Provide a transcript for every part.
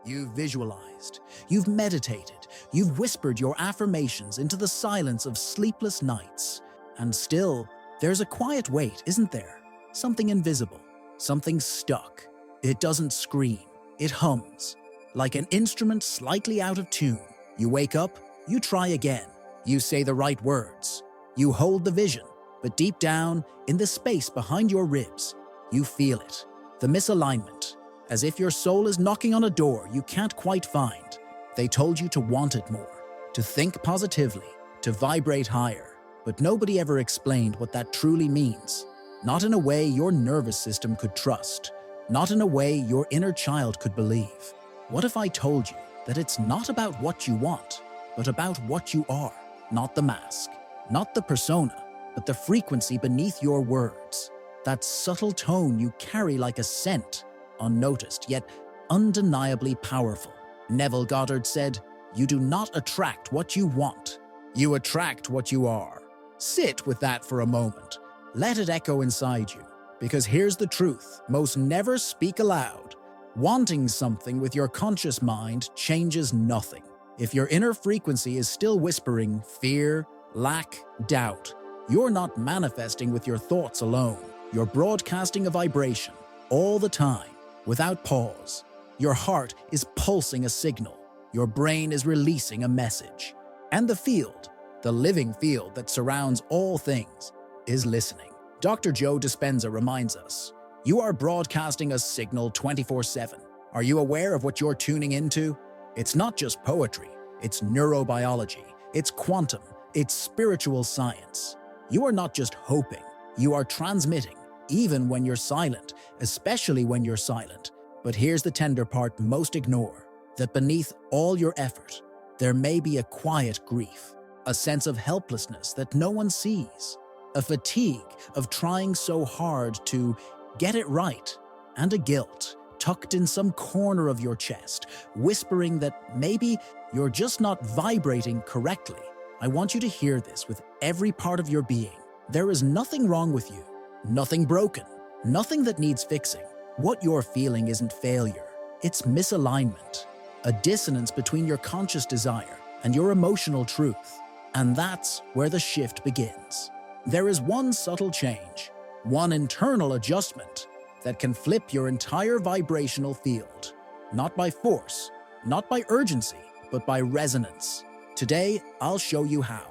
You've visualized, you've meditated, you've whispered your affirmations into the silence of sleepless nights. And still, there's a quiet weight, isn't there? Something invisible, something stuck. It doesn't scream, it hums. Like an instrument slightly out of tune. You wake up, you try again. You say the right words. You hold the vision, but deep down, in the space behind your ribs, you feel it. The misalignment, as if your soul is knocking on a door you can't quite find. They told you to want it more, to think positively, to vibrate higher. But nobody ever explained what that truly means. Not in a way your nervous system could trust. Not in a way your inner child could believe. What if I told you that it's not about what you want, but about what you are? Not the mask, not the persona, but the frequency beneath your words. That subtle tone you carry like a scent, unnoticed yet undeniably powerful. Neville Goddard said, "You do not attract what you want. You attract what you are." Sit with that for a moment. Let it echo inside you. Because here's the truth, most never speak aloud. Wanting something with your conscious mind changes nothing. If your inner frequency is still whispering fear, lack, doubt, you're not manifesting with your thoughts alone. You're broadcasting a vibration all the time, without pause. Your heart is pulsing a signal. Your brain is releasing a message. And the field, the living field that surrounds all things, is listening. Dr. Joe Dispenza reminds us, you are broadcasting a signal 24/7. Are you aware of what you're tuning into? It's not just poetry, it's neurobiology, it's quantum, it's spiritual science. You are not just hoping, you are transmitting, even when you're silent, especially when you're silent. But here's the tender part most ignore, that beneath all your effort, there may be a quiet grief, a sense of helplessness that no one sees, a fatigue of trying so hard to get it right, and a guilt tucked in some corner of your chest, whispering that maybe you're just not vibrating correctly. I want you to hear this with every part of your being. There is nothing wrong with you, nothing broken, nothing that needs fixing. What you're feeling isn't failure, it's misalignment, a dissonance between your conscious desire and your emotional truth. And that's where the shift begins. There is one subtle change, one internal adjustment that can flip your entire vibrational field. Not by force, not by urgency, but by resonance. Today, I'll show you how.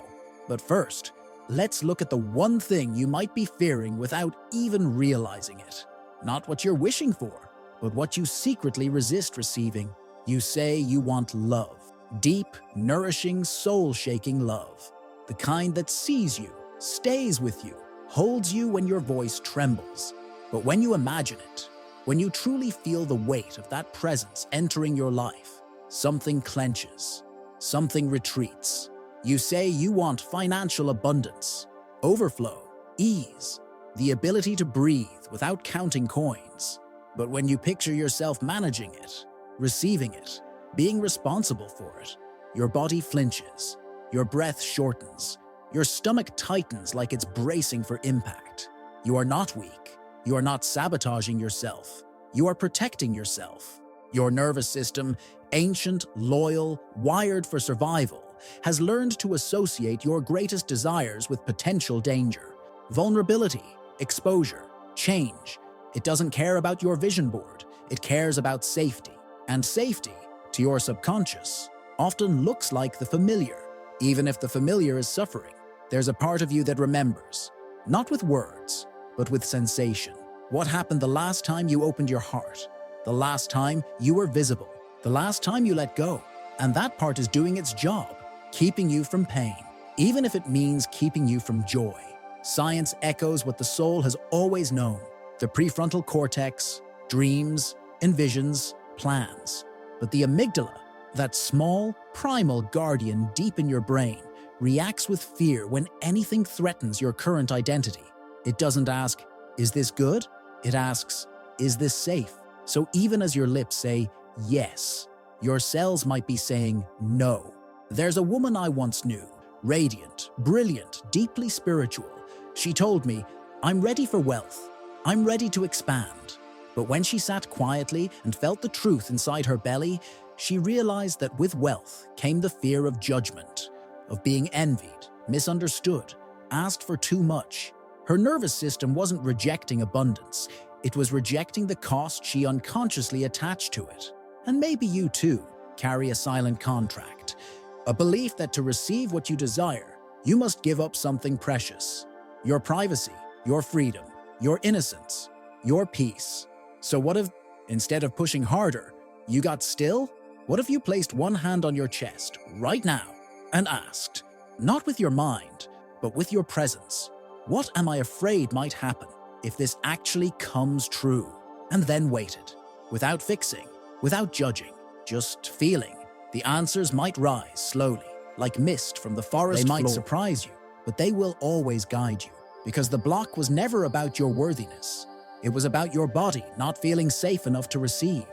But first, let's look at the one thing you might be fearing without even realizing it. Not what you're wishing for, but what you secretly resist receiving. You say you want love. Deep, nourishing, soul-shaking love. The kind that sees you, stays with you, holds you when your voice trembles. But when you imagine it, when you truly feel the weight of that presence entering your life, something clenches, something retreats. You say you want financial abundance, overflow, ease, the ability to breathe without counting coins. But when you picture yourself managing it, receiving it, being responsible for it, your body flinches, your breath shortens, your stomach tightens like it's bracing for impact. You are not weak. You are not sabotaging yourself. You are protecting yourself. Your nervous system, ancient, loyal, wired for survival, has learned to associate your greatest desires with potential danger, vulnerability, exposure, change. It doesn't care about your vision board. It cares about safety. And safety, to your subconscious, often looks like the familiar. Even if the familiar is suffering, there's a part of you that remembers, not with words, but with sensation. What happened the last time you opened your heart? The last time you were visible? The last time you let go? And that part is doing its job, keeping you from pain, even if it means keeping you from joy. Science echoes what the soul has always known. The prefrontal cortex, dreams, envisions, plans. But the amygdala, that small, primal guardian deep in your brain, reacts with fear when anything threatens your current identity. It doesn't ask, is this good? It asks, is this safe? So even as your lips say, yes, your cells might be saying, no. There's a woman I once knew, radiant, brilliant, deeply spiritual. She told me, I'm ready for wealth. I'm ready to expand. But when she sat quietly and felt the truth inside her belly, she realized that with wealth came the fear of judgment, of being envied, misunderstood, asked for too much. Her nervous system wasn't rejecting abundance, it was rejecting the cost she unconsciously attached to it. And maybe you too carry a silent contract, a belief that to receive what you desire, you must give up something precious. Your privacy, your freedom, your innocence, your peace. So what if, instead of pushing harder, you got still? What if you placed one hand on your chest right now and asked, not with your mind, but with your presence, what am I afraid might happen if this actually comes true? And then waited, without fixing, without judging, just feeling. The answers might rise slowly, like mist from the forest floor. They might surprise you, but they will always guide you, because the block was never about your worthiness. It was about your body not feeling safe enough to receive.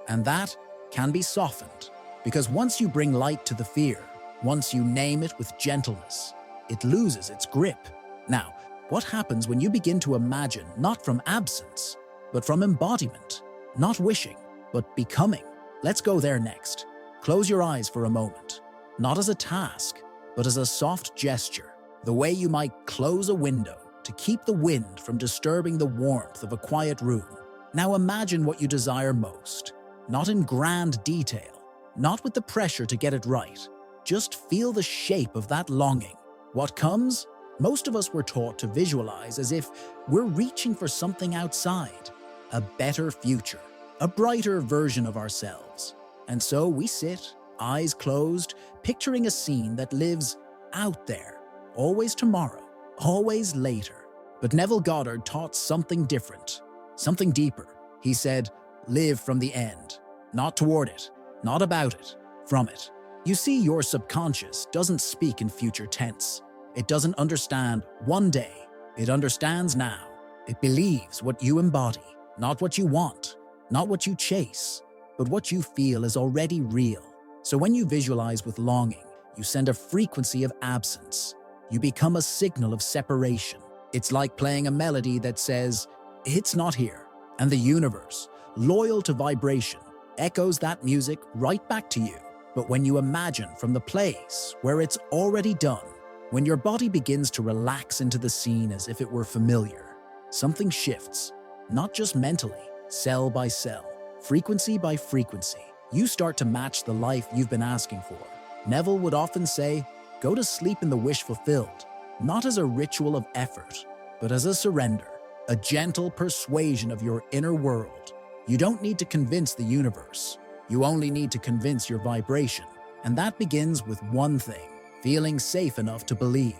And that can be softened, because once you bring light to the fear, once you name it with gentleness, it loses its grip. Now, what happens when you begin to imagine not from absence, but from embodiment? Not wishing, but becoming. Let's go there next. Close your eyes for a moment. Not as a task, but as a soft gesture. The way you might close a window to keep the wind from disturbing the warmth of a quiet room. Now imagine what you desire most. Not in grand detail, not with the pressure to get it right. Just feel the shape of that longing. What comes? Most of us were taught to visualize as if we're reaching for something outside, a better future, a brighter version of ourselves. And so we sit, eyes closed, picturing a scene that lives out there, always tomorrow, always later. But Neville Goddard taught something different, something deeper. He said, live from the end, not toward it, not about it, from it. You see, your subconscious doesn't speak in future tense. It doesn't understand one day. It understands now. It believes what you embody, not what you want, not what you chase, but what you feel is already real. So when you visualize with longing, you send a frequency of absence. You become a signal of separation. It's like playing a melody that says, it's not here. And the universe, loyal to vibration, echoes that music right back to you. But when you imagine from the place where it's already done, when your body begins to relax into the scene as if it were familiar, something shifts, not just mentally, cell by cell, frequency by frequency. You start to match the life you've been asking for. Neville would often say, go to sleep in the wish fulfilled, not as a ritual of effort, but as a surrender, a gentle persuasion of your inner world. You don't need to convince the universe. You only need to convince your vibration. And that begins with one thing, feeling safe enough to believe.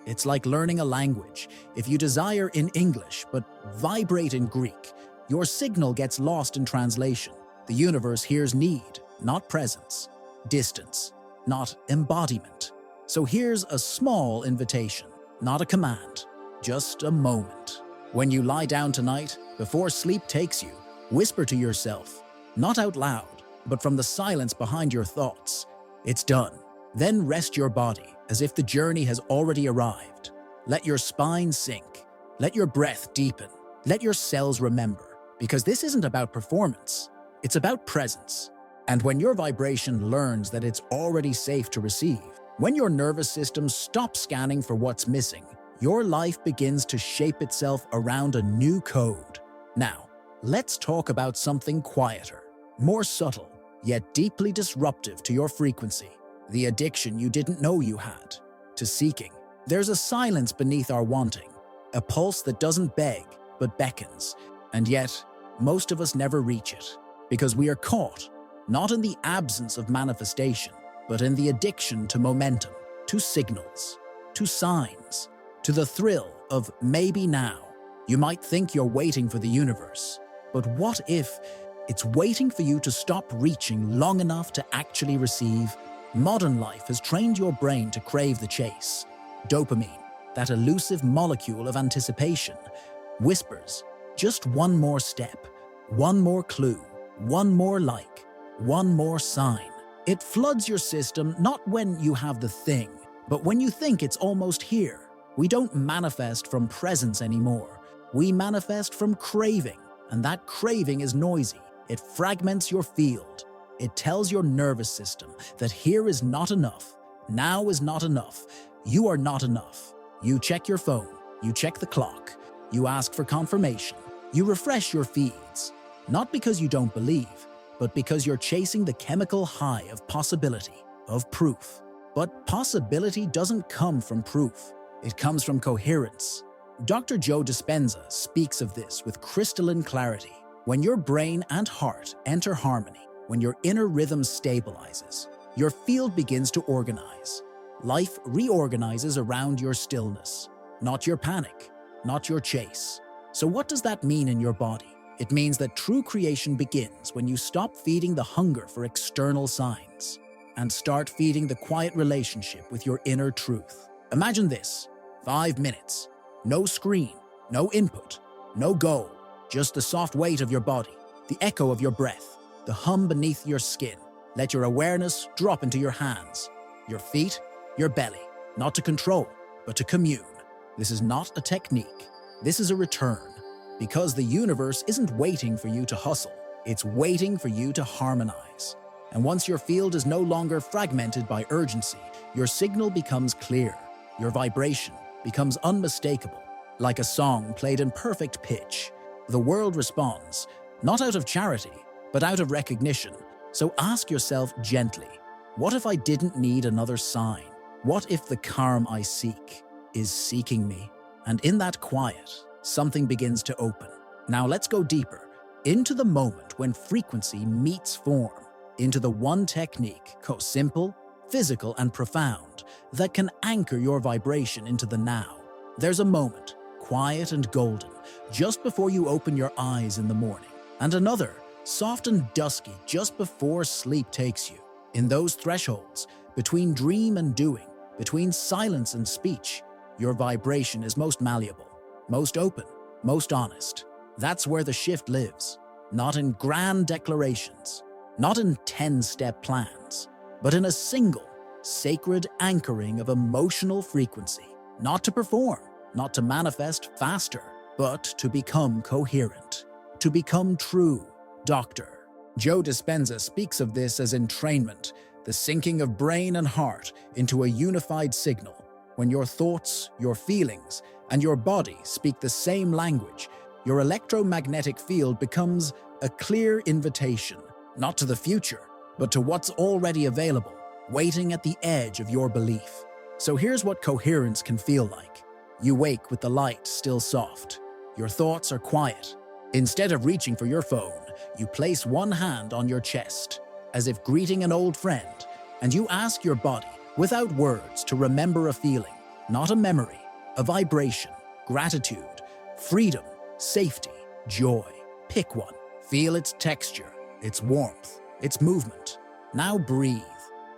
It's like learning a language. If you desire in English, but vibrate in Greek, your signal gets lost in translation. The universe hears need, not presence, distance, not embodiment. So here's a small invitation, not a command, just a moment. When you lie down tonight, before sleep takes you, whisper to yourself, not out loud, but from the silence behind your thoughts, it's done. Then rest your body as if the journey has already arrived. Let your spine sink. Let your breath deepen. Let your cells remember. Because this isn't about performance. It's about presence. And when your vibration learns that it's already safe to receive, when your nervous system stops scanning for what's missing, your life begins to shape itself around a new code. Now, let's talk about something quieter, more subtle, yet deeply disruptive to your frequency. The addiction you didn't know you had, to seeking. There's a silence beneath our wanting, a pulse that doesn't beg, but beckons. And yet, most of us never reach it, because we are caught, not in the absence of manifestation, but in the addiction to momentum, to signals, to signs, to the thrill of maybe now. You might think you're waiting for the universe, but what if it's waiting for you to stop reaching long enough to actually receive? Modern life has trained your brain to crave the chase. Dopamine, that elusive molecule of anticipation, whispers, just one more step, one more clue, one more like, one more sign. It floods your system not when you have the thing, but when you think it's almost here. We don't manifest from presence anymore. We manifest from craving, And that craving is noisy. It fragments your field. It tells your nervous system that here is not enough. Now is not enough. You are not enough. You check your phone. You check the clock. You ask for confirmation. You refresh your feeds. Not because you don't believe, but because you're chasing the chemical high of possibility, of proof. But possibility doesn't come from proof. It comes from coherence. Dr. Joe Dispenza speaks of this with crystalline clarity. When your brain and heart enter harmony, when your inner rhythm stabilizes, your field begins to organize. Life reorganizes around your stillness, not your panic, not your chase. So what does that mean in your body? It means that true creation begins when you stop feeding the hunger for external signs and start feeding the quiet relationship with your inner truth. Imagine this: 5 minutes, no screen, no input, no goal, just the soft weight of your body, the echo of your breath, the hum beneath your skin. Let your awareness drop into your hands, your feet, your belly, not to control, but to commune. This is not a technique. This is a return, because the universe isn't waiting for you to hustle. It's waiting for you to harmonize. And once your field is no longer fragmented by urgency, your signal becomes clear. Your vibration becomes unmistakable, like a song played in perfect pitch. The world responds, not out of charity, but out of recognition. So ask yourself gently, what if I didn't need another sign? What if the calm I seek is seeking me? And in that quiet, something begins to open. Now let's go deeper, into the moment when frequency meets form, into the one technique, simple, physical, and profound, that can anchor your vibration into the now. There's a moment, quiet and golden, just before you open your eyes in the morning, and another, soft and dusky, just before sleep takes you. In those thresholds, between dream and doing, between silence and speech, your vibration is most malleable, most open, most honest. That's where the shift lives, not in grand declarations, not in 10-step plans, but in a single, sacred anchoring of emotional frequency, not to perform, not to manifest faster, but to become coherent, to become true. Dr. Joe Dispenza speaks of this as entrainment, the syncing of brain and heart into a unified signal. When your thoughts, your feelings, and your body speak the same language, your electromagnetic field becomes a clear invitation, not to the future, but to what's already available, waiting at the edge of your belief. So here's what coherence can feel like. You wake with the light still soft. Your thoughts are quiet. Instead of reaching for your phone, you place one hand on your chest, as if greeting an old friend, and you ask your body, without words, to remember a feeling, not a memory, a vibration, gratitude, freedom, safety, joy. Pick one. Feel its texture, its warmth, its movement. Now breathe,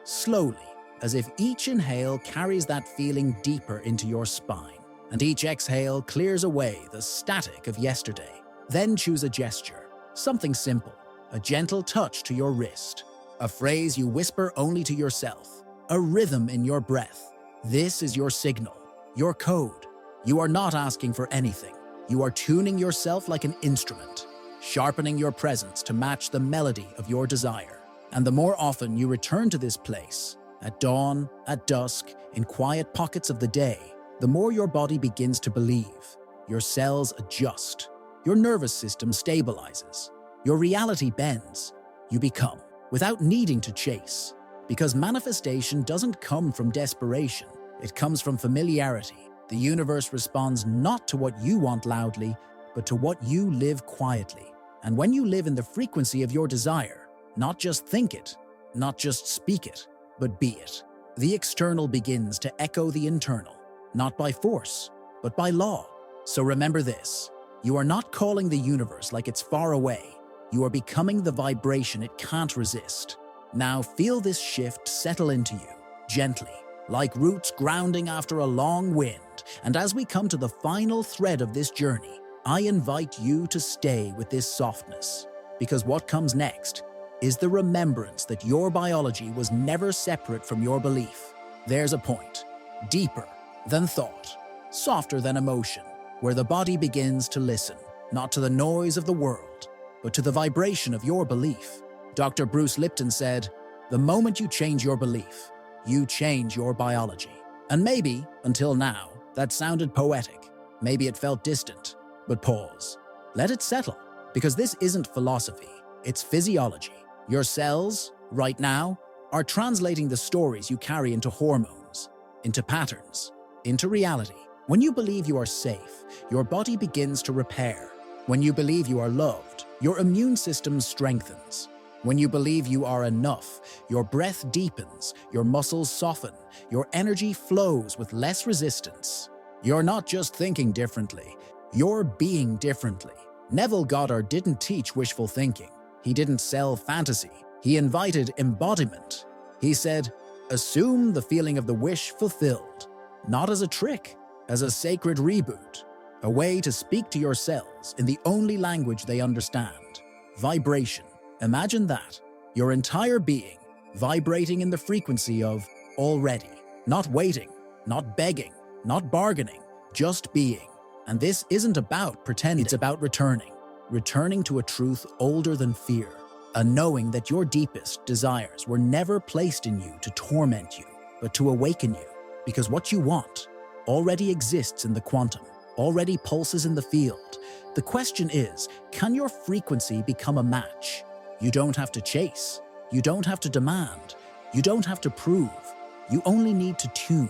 slowly, as if each inhale carries that feeling deeper into your spine, and each exhale clears away the static of yesterday. Then choose a gesture, something simple, a gentle touch to your wrist, a phrase you whisper only to yourself, a rhythm in your breath. This is your signal, your code. You are not asking for anything. You are tuning yourself like an instrument, sharpening your presence to match the melody of your desire. And the more often you return to this place, at dawn, at dusk, in quiet pockets of the day, the more your body begins to believe. Your cells adjust. Your nervous system stabilizes. Your reality bends. You become, without needing to chase. Because manifestation doesn't come from desperation. It comes from familiarity. The universe responds not to what you want loudly, but to what you live quietly. And when you live in the frequency of your desire, not just think it, not just speak it, but be it, the external begins to echo the internal, not by force, but by law. So remember this. You are not calling the universe like it's far away. You are becoming the vibration it can't resist. Now feel this shift settle into you, gently, like roots grounding after a long wind. And as we come to the final thread of this journey, I invite you to stay with this softness, because what comes next is the remembrance that your biology was never separate from your belief. There's a point, deeper than thought, softer than emotion, where the body begins to listen. not to the noise of the world, but to the vibration of your belief. Dr. Bruce Lipton said, "The moment you change your belief, you change your biology." And maybe, until now, that sounded poetic. Maybe it felt distant. But pause. Let it settle. Because this isn't philosophy, it's physiology. Your cells, right now, are translating the stories you carry into hormones, into patterns, into reality. When you believe you are safe, your body begins to repair. When you believe you are loved, your immune system strengthens. When you believe you are enough, your breath deepens, your muscles soften, your energy flows with less resistance. You're not just thinking differently, you're being differently. Neville Goddard didn't teach wishful thinking. He didn't sell fantasy. He invited embodiment. He said, assume the feeling of the wish fulfilled, not as a trick, as a sacred reboot, a way to speak to your cells in the only language they understand. Vibration. Imagine that, your entire being vibrating in the frequency of already, not waiting, not begging, not bargaining, just being. And this isn't about pretending, it's about returning to a truth older than fear, a knowing that your deepest desires were never placed in you to torment you, but to awaken you, because what you want already exists in the quantum, already pulses in the field. The question is, can your frequency become a match? You don't have to chase, you don't have to demand, you don't have to prove, you only need to tune.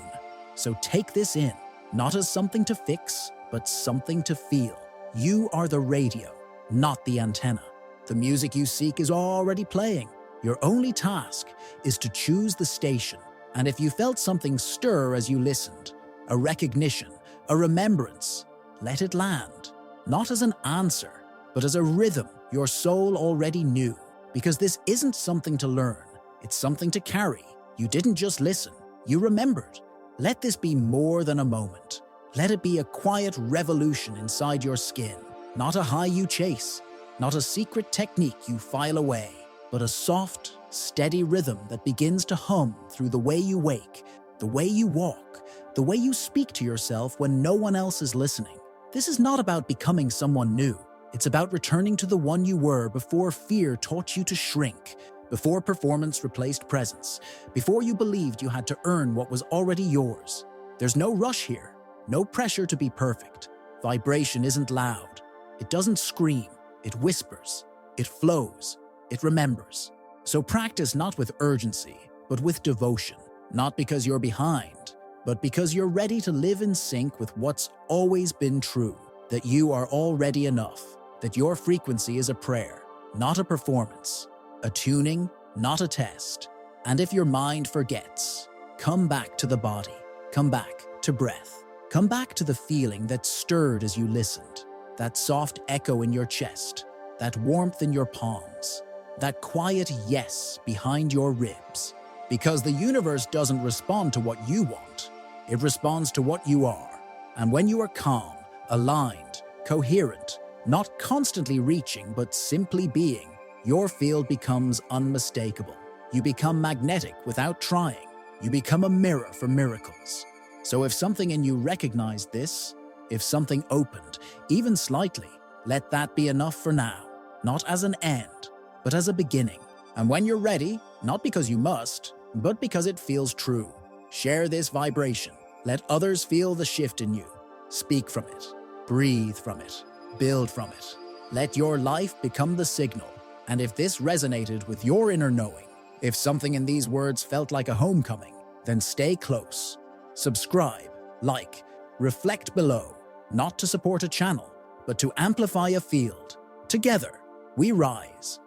So take this in, not as something to fix, but something to feel. You are the radio, not the antenna. The music you seek is already playing. Your only task is to choose the station. And if you felt something stir as you listened, a recognition, a remembrance, let it land. Not as an answer, but as a rhythm your soul already knew. Because this isn't something to learn, it's something to carry. You didn't just listen, you remembered. Let this be more than a moment. Let it be a quiet revolution inside your skin. Not a high you chase, not a secret technique you file away, but a soft, steady rhythm that begins to hum through the way you wake, the way you walk, the way you speak to yourself when no one else is listening. This is not about becoming someone new. It's about returning to the one you were before fear taught you to shrink, before performance replaced presence, before you believed you had to earn what was already yours. There's no rush here. No pressure to be perfect. Vibration isn't loud. It doesn't scream. It whispers. It flows. It remembers. So practice not with urgency, but with devotion. Not because you're behind, but because you're ready to live in sync with what's always been true. That you are already enough. That your frequency is a prayer, not a performance. A tuning, not a test. And if your mind forgets, come back to the body. Come back to breath. Come back to the feeling that stirred as you listened, that soft echo in your chest, that warmth in your palms, that quiet yes behind your ribs. Because the universe doesn't respond to what you want, it responds to what you are. And when you are calm, aligned, coherent, not constantly reaching but simply being, your field becomes unmistakable. You become magnetic without trying. You become a mirror for miracles. So if something in you recognized this, if something opened, even slightly, let that be enough for now. Not as an end, but as a beginning. And when you're ready, not because you must, but because it feels true, share this vibration. Let others feel the shift in you. Speak from it. Breathe from it. Build from it. Let your life become the signal. And if this resonated with your inner knowing, if something in these words felt like a homecoming, then stay close. Subscribe, like, reflect below, not to support a channel, but to amplify a field. Together, we rise.